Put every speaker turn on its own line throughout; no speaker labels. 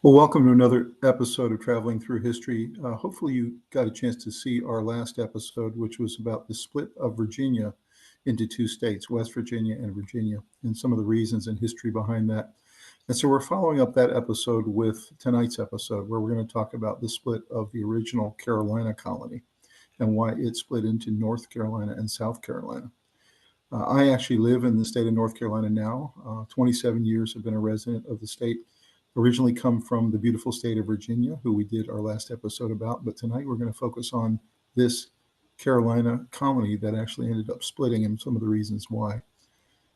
Well, welcome to another episode of Traveling Through History. Hopefully, you got a chance to see our last episode, which was about the split of Virginia into two states, West Virginia and Virginia, and some of the reasons and history behind that. And so we're following up that episode with tonight's episode, where we're going to talk about the split of the original Carolina colony and why it split into North Carolina and South Carolina. I actually live in the state of North Carolina now. 27 years have been a resident of the state. Originally come from the beautiful state of Virginia, who we did our last episode about. But tonight we're going to focus on this Carolina colony that actually ended up splitting and some of the reasons why.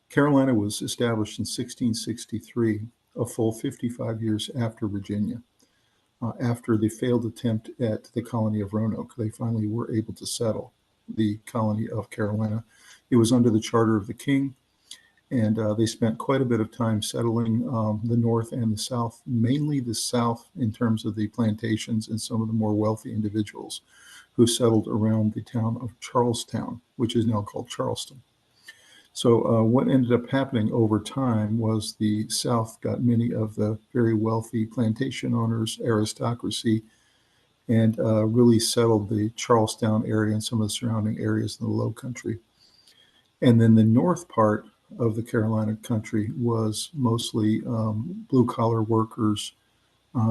Carolina was established in 1663, a full 55 years after Virginia. After the failed attempt at the colony of Roanoke, they finally were able to settle the colony of Carolina. It was under the charter of the king, and they spent quite a bit of time settling the North and the South, mainly the South in terms of the plantations and some of the more wealthy individuals who settled around the town of Charlestown, which is now called Charleston. So what ended up happening over time was the South got many of the very wealthy plantation owners, aristocracy, and really settled the Charlestown area and some of the surrounding areas in the Low Country. And then the north part of the Carolina country was mostly blue-collar workers.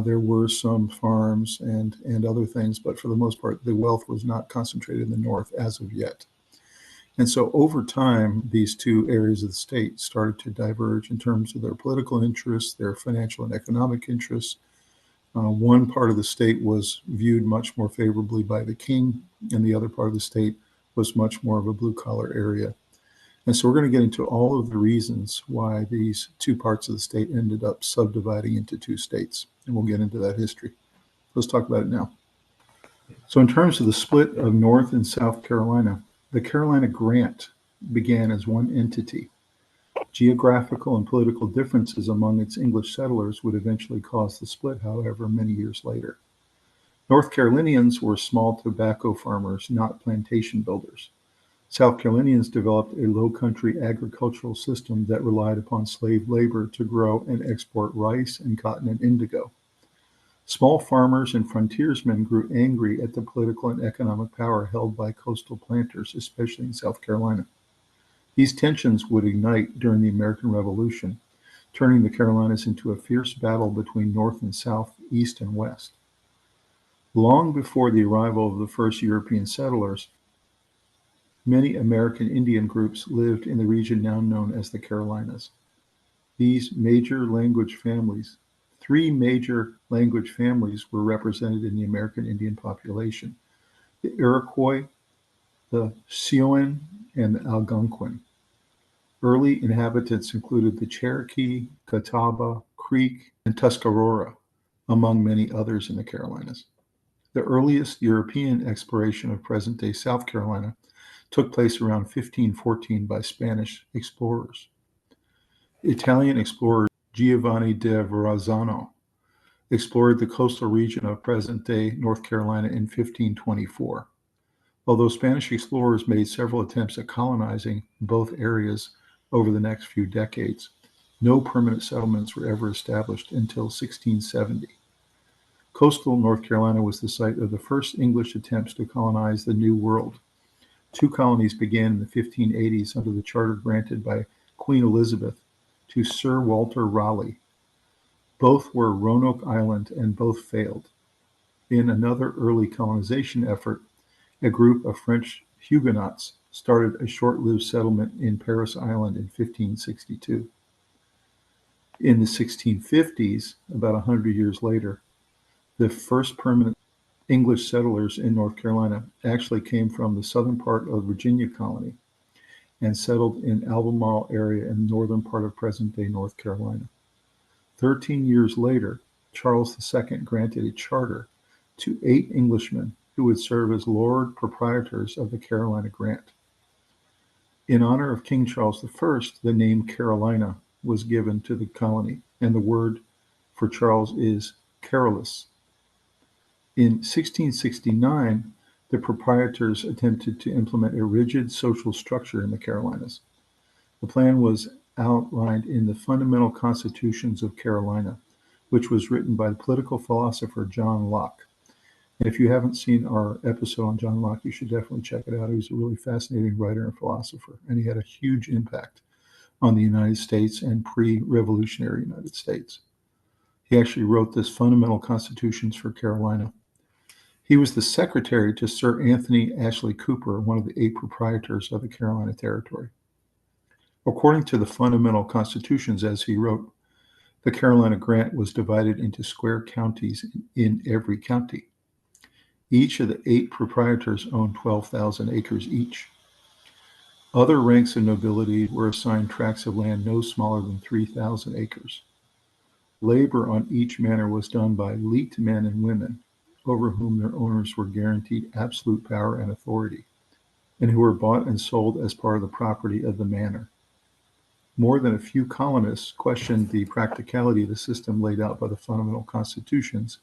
There were some farms and other things, but for the most part, the wealth was not concentrated in the north as of yet. And so over time, these two areas of the state started to diverge in terms of their political interests, their financial and economic interests. One part of the state was viewed much more favorably by the king, and the other part of the state was much more of a blue-collar area. And so we're going to get into all of the reasons why these two parts of the state ended up subdividing into two states. And we'll get into that history. Let's talk about it now. So in terms of the split of North and South Carolina, the Carolina Grant began as one entity. Geographical and political differences among its English settlers would eventually cause the split, however, many years later. North Carolinians were small tobacco farmers, not plantation builders. South Carolinians developed a low-country agricultural system that relied upon slave labor to grow and export rice and cotton and indigo. Small farmers and frontiersmen grew angry at the political and economic power held by coastal planters, especially in South Carolina. These tensions would ignite during the American Revolution, turning the Carolinas into a fierce battle between North and South, East and West. Long before the arrival of the first European settlers, many American Indian groups lived in the region now known as the Carolinas. These major language families, three major language families were represented in the American Indian population: the Iroquois, the Sioux, and the Algonquin. Early inhabitants included the Cherokee, Catawba, Creek, and Tuscarora, among many others in the Carolinas. The earliest European exploration of present-day South Carolina took place around 1514 by Spanish explorers. Italian explorer Giovanni da Verrazzano explored the coastal region of present-day North Carolina in 1524. Although Spanish explorers made several attempts at colonizing both areas over the next few decades, no permanent settlements were ever established until 1670. Coastal North Carolina was the site of the first English attempts to colonize the New World. Two colonies began in the 1580s under the charter granted by Queen Elizabeth to Sir Walter Raleigh. Both were Roanoke Island and both failed. In another early colonization effort, a group of French Huguenots started a short-lived settlement in Paris Island in 1562. In the 1650s, about 100 years later, the first permanent English settlers in North Carolina actually came from the southern part of the Virginia colony and settled in Albemarle area in the northern part of present-day North Carolina. 13 years later, Charles II granted a charter to 8 Englishmen who would serve as Lord Proprietors of the Carolina Grant. In honor of King Charles I, the name Carolina was given to the colony, and the word for Charles is Carolus. In 1669, the proprietors attempted to implement a rigid social structure in the Carolinas. The plan was outlined in the fundamental constitutions of Carolina, which was written by the political philosopher John Locke. And if you haven't seen our episode on John Locke, you should definitely check it out. He was a really fascinating writer and philosopher, and he had a huge impact on the United States and pre-revolutionary United States. He actually wrote this Fundamental Constitutions for Carolina. He was the secretary to Sir Anthony Ashley Cooper, one of the 8 proprietors of the Carolina Territory. According to the Fundamental Constitutions, as he wrote, the Carolina Grant was divided into square counties in every county. Each of the 8 proprietors owned 12,000 acres each. Other ranks of nobility were assigned tracts of land no smaller than 3,000 acres. Labor on each manor was done by leet men and women, over whom their owners were guaranteed absolute power and authority, and who were bought and sold as part of the property of the manor. More than a few colonists questioned the practicality of the system laid out by the Fundamental Constitutions.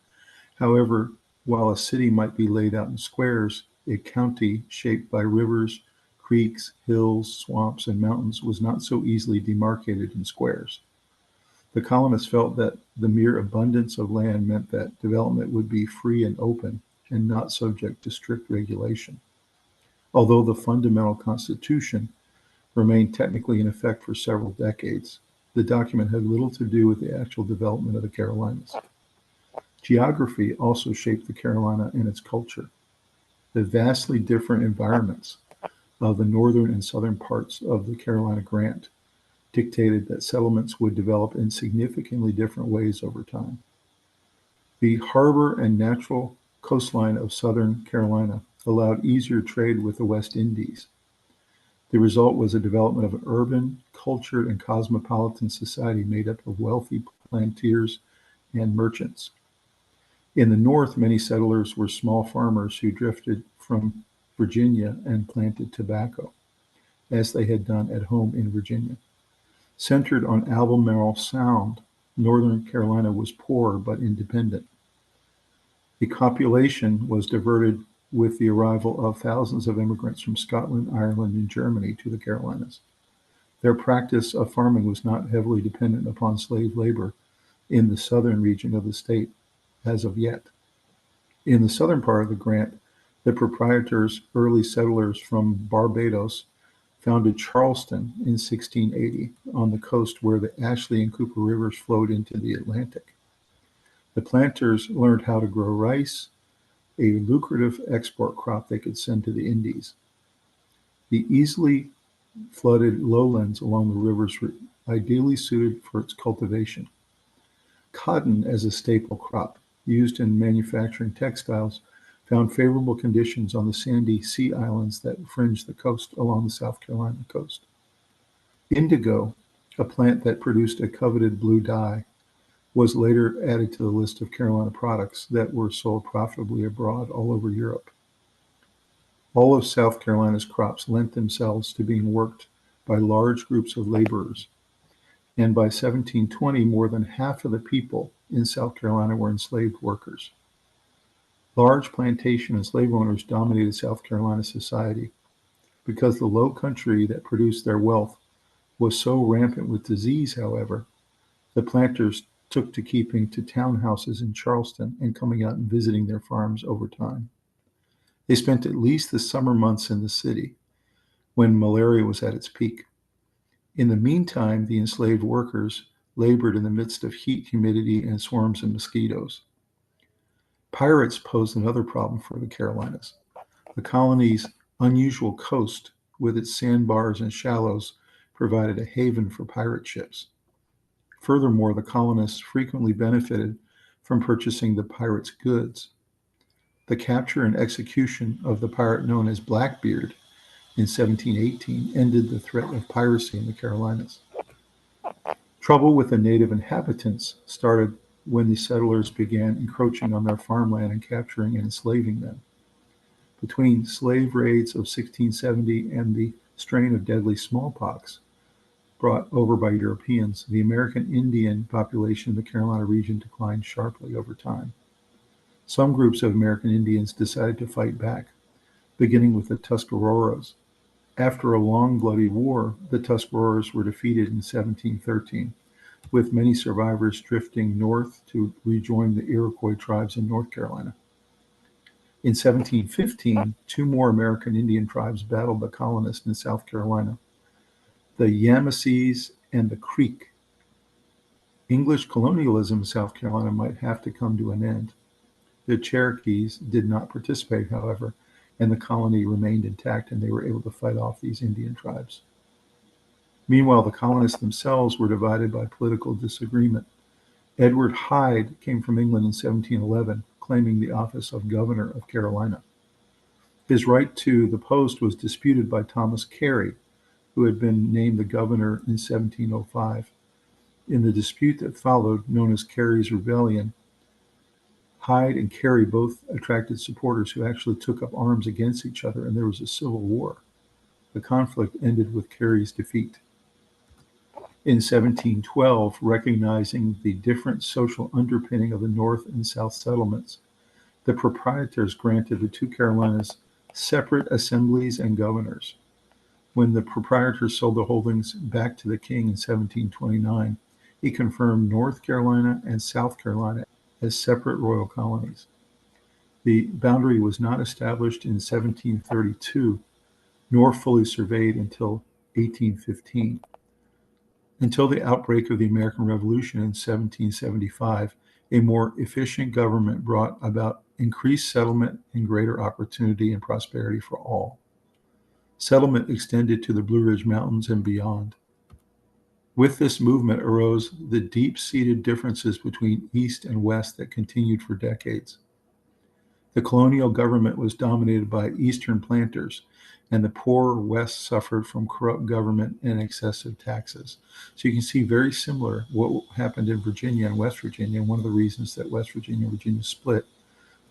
However, while a city might be laid out in squares, a county shaped by rivers, creeks, hills, swamps, and mountains was not so easily demarcated in squares. The colonists felt that the mere abundance of land meant that development would be free and open and not subject to strict regulation. Although the Fundamental Constitution remained technically in effect for several decades, the document had little to do with the actual development of the Carolinas. Geography also shaped the Carolina and its culture. The vastly different environments of the northern and southern parts of the Carolina Grant dictated that settlements would develop in significantly different ways over time. The harbor and natural coastline of southern Carolina allowed easier trade with the West Indies. The result was a development of an urban, cultured, and cosmopolitan society made up of wealthy planters and merchants. In the north, many settlers were small farmers who drifted from Virginia and planted tobacco, as they had done at home in Virginia. Centered on Albemarle Sound, northern Carolina was poor but independent. The population was diverted with the arrival of thousands of immigrants from Scotland, Ireland, and Germany to the Carolinas. Their practice of farming was not heavily dependent upon slave labor in the southern region of the state as of yet. In the southern part of the grant, the proprietors, early settlers from Barbados, founded Charleston in 1680 on the coast where the Ashley and Cooper rivers flowed into the Atlantic. The planters learned how to grow rice, a lucrative export crop they could send to the Indies. The easily flooded lowlands along the rivers were ideally suited for its cultivation. Cotton, as a staple crop used in manufacturing textiles, found favorable conditions on the sandy sea islands that fringe the coast along the South Carolina coast. Indigo, a plant that produced a coveted blue dye, was later added to the list of Carolina products that were sold profitably abroad all over Europe. All of South Carolina's crops lent themselves to being worked by large groups of laborers, and by 1720, more than half of the people in South Carolina were enslaved workers. Large plantation and slave owners dominated South Carolina society. Because the low country that produced their wealth was so rampant with disease, however, the planters took to keeping to townhouses in Charleston and coming out and visiting their farms over time. They spent at least the summer months in the city, when malaria was at its peak. In the meantime, the enslaved workers labored in the midst of heat, humidity, and swarms of mosquitoes. Pirates posed another problem for the Carolinas. The colony's unusual coast, with its sandbars and shallows, provided a haven for pirate ships. Furthermore, the colonists frequently benefited from purchasing the pirates' goods. The capture and execution of the pirate known as Blackbeard in 1718 ended the threat of piracy in the Carolinas. Trouble with the native inhabitants started when the settlers began encroaching on their farmland and capturing and enslaving them. Between slave raids of 1670 and the strain of deadly smallpox brought over by Europeans, the American Indian population in the Carolina region declined sharply over time. Some groups of American Indians decided to fight back, beginning with the Tuscaroras. After a long, bloody war, the Tuscaroras were defeated in 1713, with many survivors drifting north to rejoin the Iroquois tribes in North Carolina. In 1715, two more American Indian tribes battled the colonists in South Carolina, the Yamasees and the Creek. English colonialism in South Carolina might have to come to an end. The Cherokees did not participate, however, and the colony remained intact, and they were able to fight off these Indian tribes. Meanwhile, the colonists themselves were divided by political disagreement. Edward Hyde came from England in 1711, claiming the office of governor of Carolina. His right to the post was disputed by Thomas Carey, who had been named the governor in 1705. In the dispute that followed, known as Carey's Rebellion, Hyde and Carey both attracted supporters who actually took up arms against each other, and there was a civil war. The conflict ended with Carey's defeat. In 1712, recognizing the different social underpinning of the North and South settlements, the proprietors granted the two Carolinas separate assemblies and governors. When the proprietors sold the holdings back to the king in 1729, he confirmed North Carolina and South Carolina as separate royal colonies. The boundary was not established in 1732, nor fully surveyed until 1815. Until the outbreak of the American Revolution in 1775, a more efficient government brought about increased settlement and greater opportunity and prosperity for all. Settlement extended to the Blue Ridge Mountains and beyond. With this movement arose the deep-seated differences between East and West that continued for decades. The colonial government was dominated by Eastern planters, and the poor West suffered from corrupt government and excessive taxes. So you can see very similar what happened in Virginia and West Virginia. And one of the reasons that West Virginia and Virginia split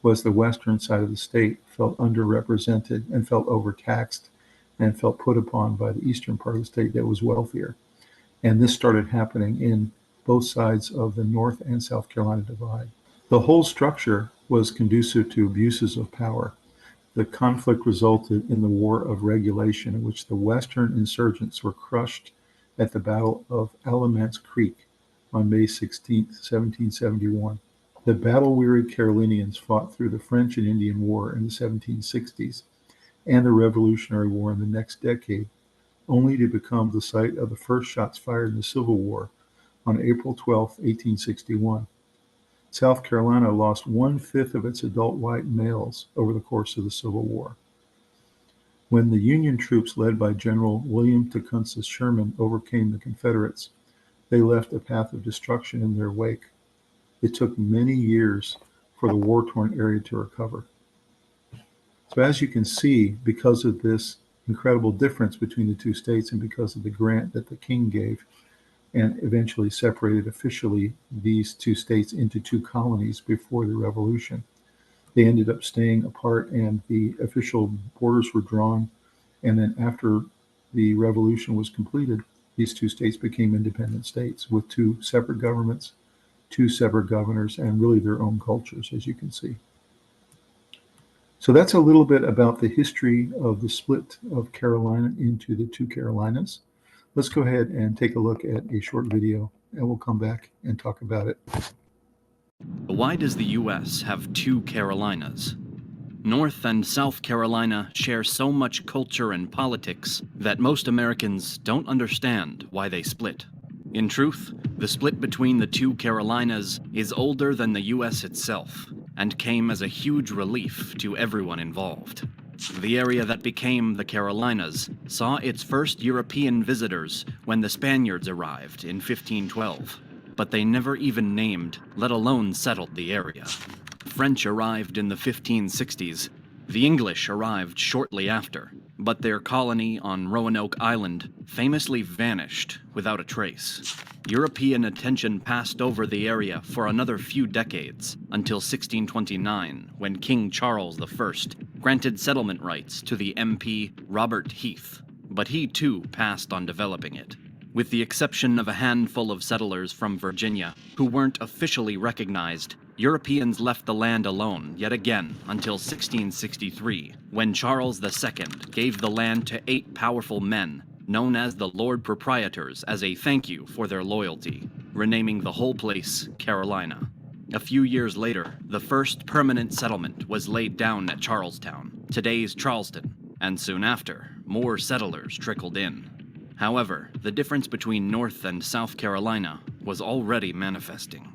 was the western side of the state felt underrepresented and felt overtaxed and felt put upon by the eastern part of the state that was wealthier. And this started happening in both sides of the North and South Carolina divide. The whole structure was conducive to abuses of power. The conflict resulted in the War of Regulation, in which the Western insurgents were crushed at the Battle of Alamance Creek on May 16, 1771. The battle-weary Carolinians fought through the French and Indian War in the 1760s and the Revolutionary War in the next decade, only to become the site of the first shots fired in the Civil War on April 12, 1861. South Carolina lost 1/5 of its adult white males over the course of the Civil War. When the Union troops led by General William Tecumseh Sherman overcame the Confederates, they left a path of destruction in their wake. It took many years for the war-torn area to recover. So as you can see, because of this incredible difference between the two states and because of the grant that the king gave and eventually separated officially these two states into two colonies before the Revolution, they ended up staying apart and the official borders were drawn. And then after the Revolution was completed, these two states became independent states with two separate governments, two separate governors, and really their own cultures, as you can see. So that's a little bit about the history of the split of Carolina into the two Carolinas. Let's go ahead and take a look at a short video, and we'll come back and talk about it.
Why does the U.S. have two Carolinas? North and South Carolina share so much culture and politics that most Americans don't understand why they split. In truth, the split between the two Carolinas is older than the U.S. itself, and came as a huge relief to everyone involved. The area that became the Carolinas saw its first European visitors when the Spaniards arrived in 1512, but they never even named, let alone settled the area. French arrived in the 1560s. The English arrived shortly after, but their colony on Roanoke Island famously vanished without a trace. European attention passed over the area for another few decades, until 1629, when King Charles I granted settlement rights to the MP Robert Heath, but he too passed on developing it. With the exception of a handful of settlers from Virginia, who weren't officially recognized, Europeans left the land alone yet again until 1663, when Charles II gave the land to 8 powerful men, known as the Lord Proprietors, as a thank you for their loyalty. renaming the whole place Carolina. A few years later, the first permanent settlement was laid down at Charlestown, today's Charleston, and soon after, more settlers trickled in. However, the difference between North and South Carolina was already manifesting.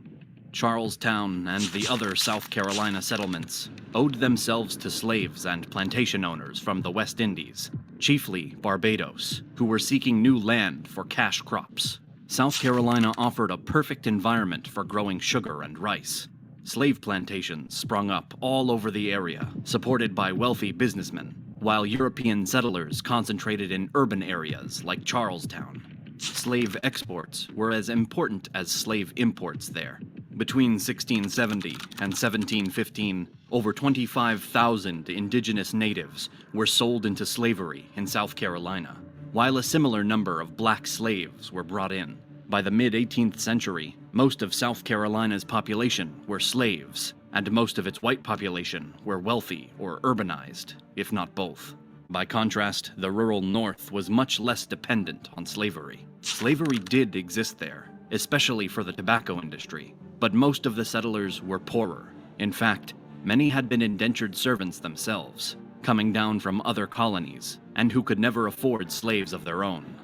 Charlestown and the other South Carolina settlements owed themselves to slaves and plantation owners from the West Indies, chiefly Barbados, who were seeking new land for cash crops. South Carolina offered a perfect environment for growing sugar and rice. Slave plantations sprung up all over the area, supported by wealthy businessmen, while European settlers concentrated in urban areas like Charlestown. Slave exports were as important as slave imports there. Between 1670 and 1715, over 25,000 indigenous natives were sold into slavery in South Carolina, while a similar number of black slaves were brought in. By the mid-18th century, most of South Carolina's population were slaves, and most of its white population were wealthy or urbanized, if not both. By contrast, the rural North was much less dependent on slavery. Slavery did exist there, especially for the tobacco industry, but most of the settlers were poorer. In fact, many had been indentured servants themselves, coming down from other colonies, and who could never afford slaves of their own.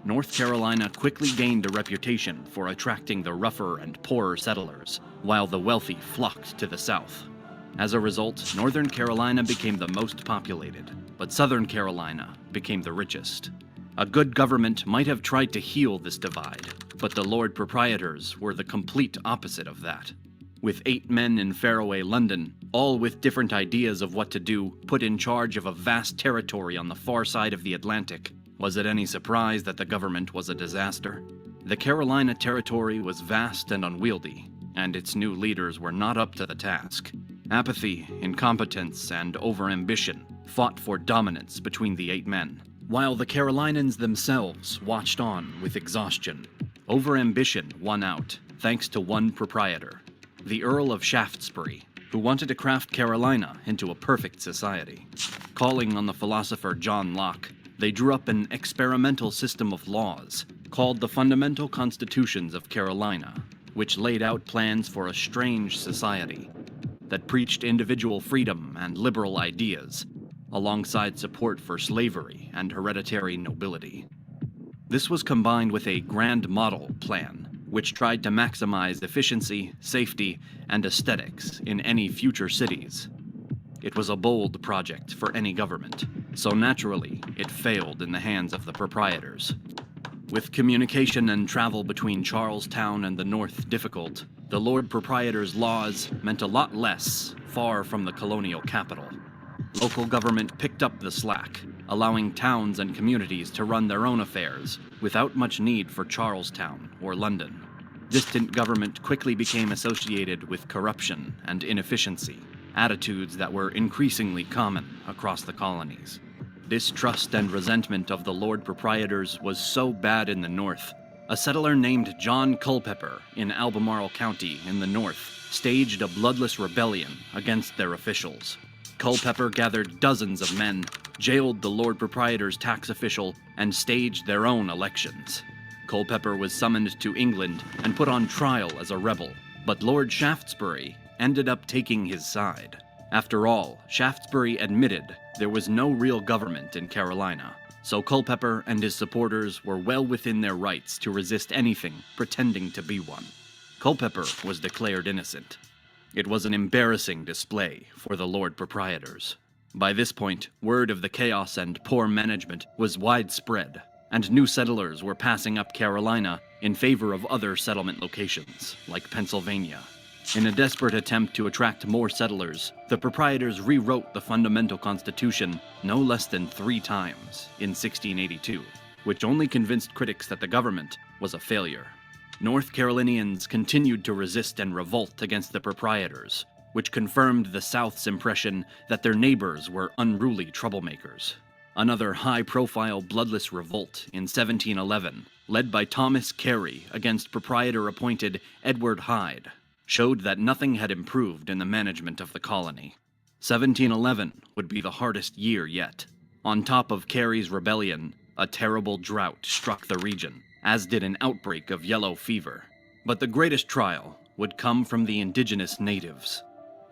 North Carolina quickly gained a reputation for attracting the rougher and poorer settlers, while the wealthy flocked to the south. As a result, Northern Carolina became the most populated, but Southern Carolina became the richest. A good government might have tried to heal this divide, but the Lord Proprietors were the complete opposite of that. With 8 men in Fairway, London, all with different ideas of what to do, put in charge of a vast territory on the far side of the Atlantic, was it any surprise that the government was a disaster? The Carolina Territory was vast and unwieldy, and its new leaders were not up to the task. Apathy, incompetence, and overambition fought for dominance between the 8 men, while the Carolinians themselves watched on with exhaustion. Overambition won out, thanks to one proprietor, the Earl of Shaftesbury, who wanted to craft Carolina into a perfect society. Calling on the philosopher John Locke, they drew up an experimental system of laws called the Fundamental Constitutions of Carolina, which laid out plans for a strange society that preached individual freedom and liberal ideas, alongside support for slavery and hereditary nobility. This was combined with a Grand Model Plan, which tried to maximize efficiency, safety, and aesthetics in any future cities. It was a bold project for any government, so naturally, it failed in the hands of the proprietors. With communication and travel between Charlestown and the North difficult, the Lord Proprietor's laws meant a lot less far from the colonial capital. Local government picked up the slack, allowing towns and communities to run their own affairs without much need for Charlestown or London. Distant government quickly became associated with corruption and inefficiency, attitudes that were increasingly common across the colonies. Distrust and resentment of the Lord Proprietors was so bad in the North, a settler named John Culpeper in Albemarle County in the North staged a bloodless rebellion against their officials. Culpeper gathered dozens of men, jailed the Lord Proprietor's tax official, and staged their own elections. Culpeper was summoned to England and put on trial as a rebel, but Lord Shaftesbury ended up taking his side. After all, Shaftesbury admitted there was no real government in Carolina, so Culpeper and his supporters were well within their rights to resist anything pretending to be one. Culpeper was declared innocent. It was an embarrassing display for the Lord Proprietors. By this point, word of the chaos and poor management was widespread, and new settlers were passing up Carolina in favor of other settlement locations, like Pennsylvania. In a desperate attempt to attract more settlers, the proprietors rewrote the Fundamental Constitution no less than 3 times in 1682, which only convinced critics that the government was a failure. North Carolinians continued to resist and revolt against the proprietors, which confirmed the South's impression that their neighbors were unruly troublemakers. Another high-profile bloodless revolt in 1711, led by Thomas Carey against proprietor-appointed Edward Hyde, showed that nothing had improved in the management of the colony. 1711 would be the hardest year yet. On top of Carey's rebellion, a terrible drought struck the region, as did an outbreak of yellow fever. But the greatest trial would come from the indigenous natives.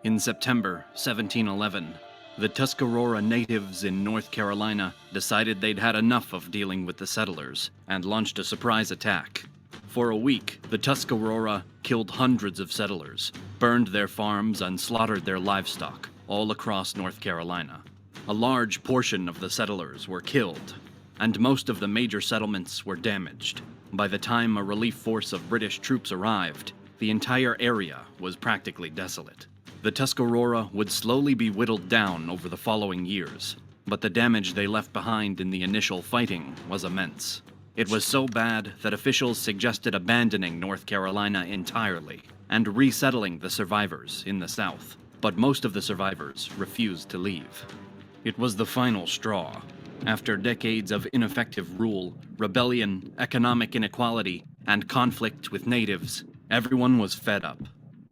In September 1711, the Tuscarora natives in North Carolina decided they'd had enough of dealing with the settlers and launched a surprise attack. For a week, the Tuscarora killed hundreds of settlers, burned their farms, and slaughtered their livestock all across North Carolina. A large portion of the settlers were killed, and most of the major settlements were damaged. By the time a relief force of British troops arrived, the entire area was practically desolate. The Tuscarora would slowly be whittled down over the following years, but the damage they left behind in the initial fighting was immense. It was so bad that officials suggested abandoning North Carolina entirely and resettling the survivors in the South, but most of the survivors refused to leave. It was the final straw. After decades of ineffective rule, rebellion, economic inequality, and conflict with natives, everyone was fed up.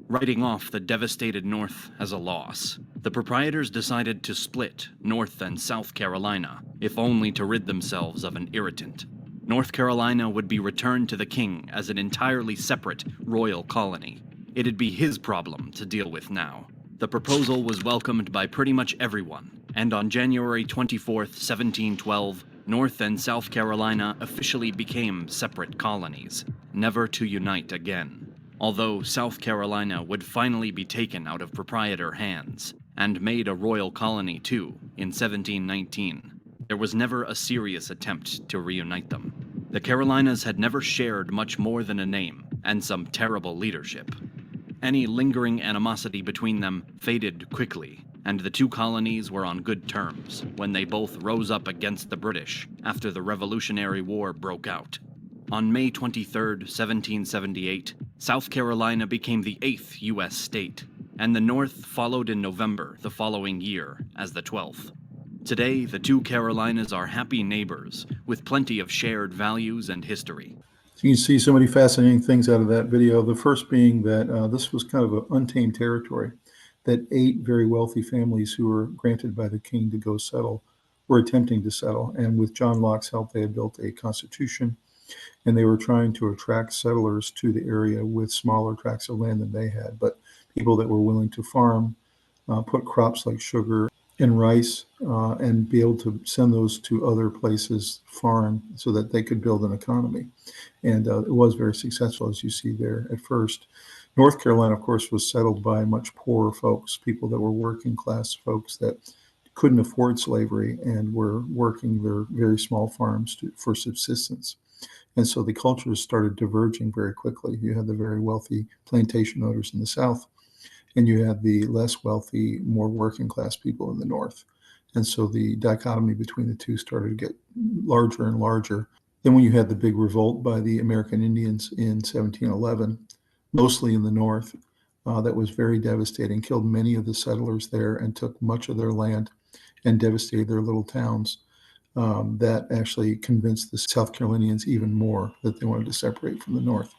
Writing off the devastated North as a loss, the proprietors decided to split North and South Carolina, if only to rid themselves of an irritant. North Carolina would be returned to the king as an entirely separate royal colony. It'd be his problem to deal with now. The proposal was welcomed by pretty much everyone, and on January 24, 1712, North and South Carolina officially became separate colonies, never to unite again. Although South Carolina would finally be taken out of proprietor hands, and made a royal colony too, in 1719, there was never a serious attempt to reunite them. The Carolinas had never shared much more than a name, and some terrible leadership. Any lingering animosity between them faded quickly, and the two colonies were on good terms when they both rose up against the British after the Revolutionary War broke out. On May 23, 1778, South Carolina became the 8th U.S. state, and the North followed in November the following year as the 12th. Today, the two Carolinas are happy neighbors with plenty of shared values and history.
So you can see so many fascinating things out of that video. The first being that this was kind of an untamed territory, that 8 very wealthy families who were granted by the king to go settle were attempting to settle. And with John Locke's help, they had built a constitution, and they were trying to attract settlers to the area with smaller tracts of land than they had, but people that were willing to farm, put crops like sugar and rice, and be able to send those to other places, farm, so that they could build an economy. And it was very successful, as you see there at first. North Carolina, of course, was settled by much poorer folks, people that were working class folks that couldn't afford slavery and were working their very small farms for subsistence. And so the cultures started diverging very quickly. You had the very wealthy plantation owners in the South, and you had the less wealthy, more working class people in the North. And so the dichotomy between the two started to get larger and larger. Then when you had the big revolt by the American Indians in 1711, mostly in the North, that was very devastating, killed many of the settlers there and took much of their land and devastated their little towns. That actually convinced the South Carolinians even more that they wanted to separate from the North.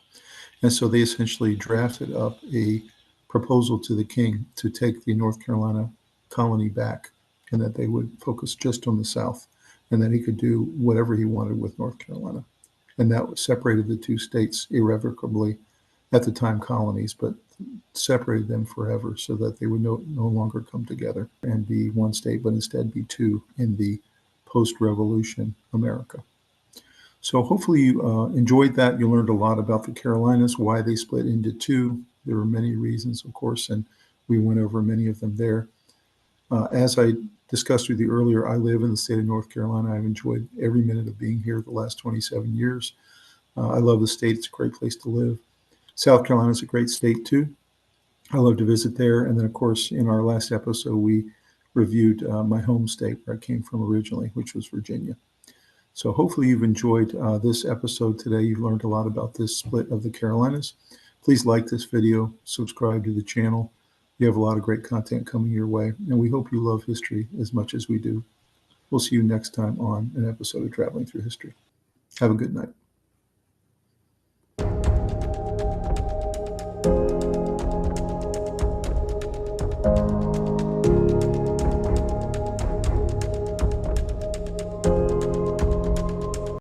And so they essentially drafted up a proposal to the king to take the North Carolina colony back, and that they would focus just on the South, and that he could do whatever he wanted with North Carolina. And that separated the two states irrevocably, at the time colonies, but separated them forever so that they would no longer come together and be one state, but instead be two in the post-revolution America. So hopefully you enjoyed that. You learned a lot about the Carolinas, why they split into two. There were many reasons, of course, and we went over many of them there. As I discussed with you earlier, I live in the state of North Carolina. I've enjoyed every minute of being here the last 27 years. I love the state. It's a great place to live. South Carolina is a great state too. I love to visit there. And then, of course, in our last episode, we reviewed my home state where I came from originally, which was Virginia. So hopefully you've enjoyed this episode today. You've learned a lot about this split of the Carolinas. Please like this video, subscribe to the channel. We have a lot of great content coming your way, and we hope you love history as much as we do. We'll see you next time on an episode of Traveling Through History. Have a good night.